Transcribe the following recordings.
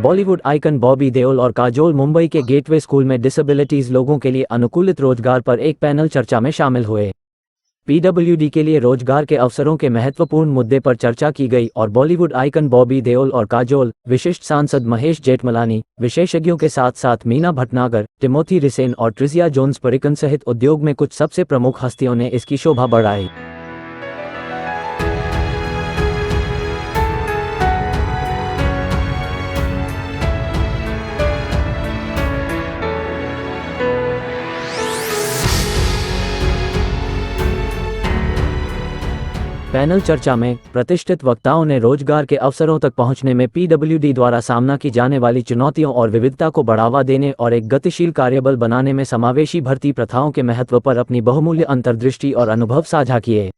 Bollywood icon Bobby Deol और काजोल मुंबई के gateway school में डिसेबिलिटीज लोगों के लिए अनुकूलित रोजगार पर एक पैनल चर्चा में शामिल हुए। पीडब्ल्यूडी के लिए रोजगार के अवसरों के महत्वपूर्ण मुद्दे पर चर्चा की गई और बॉलीवुड आइकन बॉबी देओल और काजोल, विशिष्ट सांसद महेश जेठमलानी, विशेषज्ञों के साथ साथ मीना भटनागर, टिमोथी रिसेन और ट्रिजिया जोन्स परिकन सहित उद्योग में कुछ सबसे प्रमुख हस्तियों ने इसकी शोभा बढ़ाई। पैनल चर्चा में प्रतिष्ठित वक्ताओं ने रोजगार के अवसरों तक पहुंचने में पीडब्ल्यूडी द्वारा सामना की जाने वाली चुनौतियों और विविधता को बढ़ावा देने और एक गतिशील कार्यबल बनाने में समावेशी भर्ती प्रथाओं के महत्व पर अपनी बहुमूल्य अंतर्दृष्टि और अनुभव साझा किए।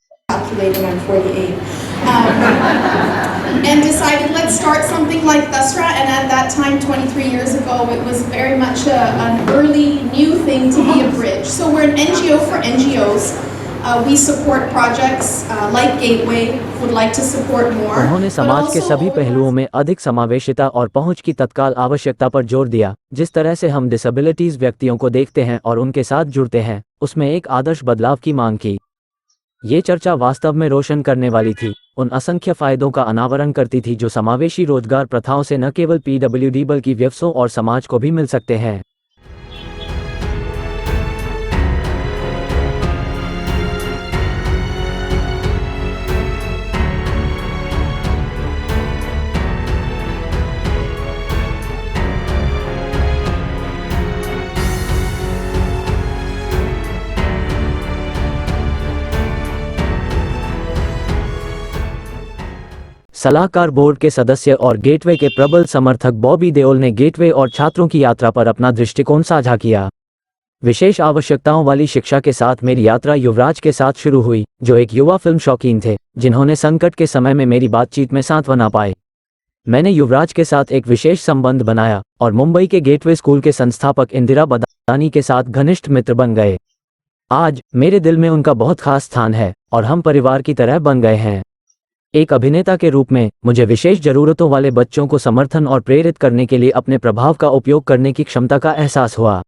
And decided let's start something like Dasra, and at that time 23 years ago it was very much an early new thing to be a bridge. So we're an NGO for NGOs. We support projects like Gateway, would like to support more. उन्होंने समाज के सभी पहलुओं में अधिक समावेशिता और पहुंच की तत्काल आवश्यकता पर जोर दिया। जिस तरह से हम डिसेबिलिटीज व्यक्तियों को देखते हैं और उनके साथ जुड़ते हैं, उसमें एक आदर्श बदलाव की मांग की। ये चर्चा वास्तव में रोशन करने वाली थी, उन असंख्य फायदों का अनावरण करती थी जो समावेशी रोजगार प्रथाओं से न केवल पीडब्ल्यूडी बल्कि व्यवसायों और समाज को भी मिल सकते हैं। सलाहकार बोर्ड के सदस्य और गेटवे के प्रबल समर्थक बॉबी देओल ने गेटवे और छात्रों की यात्रा पर अपना दृष्टिकोण साझा किया। विशेष आवश्यकताओं वाली शिक्षा के साथ मेरी यात्रा युवराज के साथ शुरू हुई, जो एक युवा फिल्म शौकीन थे, जिन्होंने संकट के समय में मेरी बातचीत में सांत्वना पाई। मैंने युवराज के साथ एक विशेष संबंध बनाया और मुंबई के गेटवे स्कूल के संस्थापक इंदिरा बदानी के साथ घनिष्ठ मित्र बन गए। आज मेरे दिल में उनका बहुत खास स्थान है और हम परिवार की तरह बन गए हैं। एक अभिनेता के रूप में मुझे विशेष जरूरतों वाले बच्चों को समर्थन और प्रेरित करने के लिए अपने प्रभाव का उपयोग करने की क्षमता का एहसास हुआ।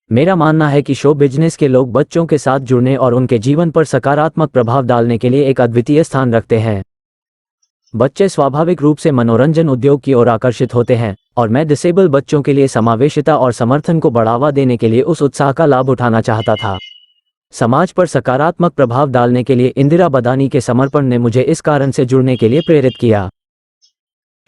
मेरा मानना है कि शो बिजनेस के लोग बच्चों के साथ जुड़ने और उनके जीवन पर सकारात्मक प्रभाव डालने के लिए एक अद्वितीय स्थान रखते हैं। बच्चे स्वाभाविक रूप से मनोरंजन उद्योग की ओर आकर्षित होते हैं और मैं डिसेबल बच्चों के लिए समावेशिता और समर्थन को बढ़ावा देने के लिए उस उत्साह का लाभ उठाना चाहता था। समाज पर सकारात्मक प्रभाव डालने के लिए इंदिरा बदानी के समर्पण ने मुझे इस कारण से जुड़ने के लिए प्रेरित किया।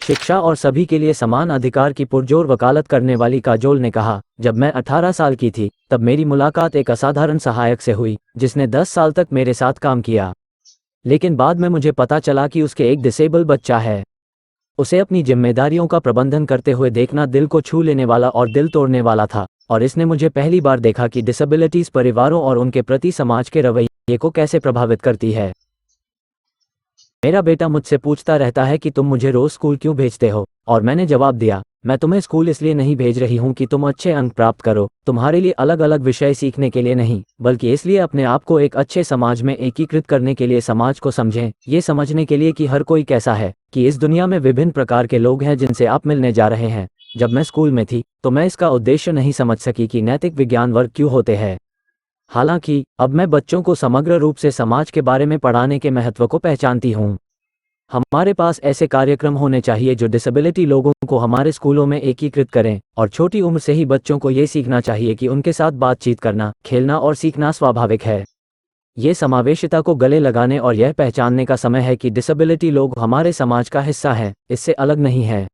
शिक्षा और सभी के लिए समान अधिकार की पुरजोर वकालत करने वाली काजोल ने कहा, जब मैं 18 साल की थी तब मेरी मुलाकात एक असाधारण सहायक से हुई जिसने 10 साल तक मेरे साथ काम किया। लेकिन बाद में मुझे पता चला कि उसके एक डिसेबल बच्चा है। उसे अपनी जिम्मेदारियों का प्रबंधन करते हुए देखना दिल को छू लेने वाला और दिल तोड़ने वाला था, और इसने मुझे पहली बार देखा कि डिसेबिलिटीज परिवारों और उनके प्रति समाज के रवैये को कैसे प्रभावित करती है। मेरा बेटा मुझसे पूछता रहता है कि तुम मुझे रोज स्कूल क्यों भेजते हो, और मैंने जवाब दिया, मैं तुम्हें स्कूल इसलिए नहीं भेज रही हूँ कि तुम अच्छे अंक प्राप्त करो, तुम्हारे लिए अलग अलग विषय सीखने के लिए नहीं, बल्कि इसलिए अपने आप को एक अच्छे समाज में एकीकृत करने के लिए, समाज को समझें, ये समझने के लिए कि हर कोई कैसा है, कि इस दुनिया में विभिन्न प्रकार के लोग हैं जिनसे आप मिलने जा रहे हैं। जब मैं स्कूल में थी तो मैं इसका उद्देश्य नहीं समझ सकी कि नैतिक विज्ञान वर्ग क्यों होते हैं। हालांकि अब मैं बच्चों को समग्र रूप से समाज के बारे में पढ़ाने के महत्व को पहचानती हूँ। हमारे पास ऐसे कार्यक्रम होने चाहिए जो डिसेबिलिटी लोगों को हमारे स्कूलों में एकीकृत करें, और छोटी उम्र से ही बच्चों को ये सीखना चाहिए कि उनके साथ बातचीत करना, खेलना और सीखना स्वाभाविक है। ये समावेशिता को गले लगाने और यह पहचानने का समय है कि डिसेबिलिटी लोग हमारे समाज का हिस्सा हैं, इससे अलग नहीं है।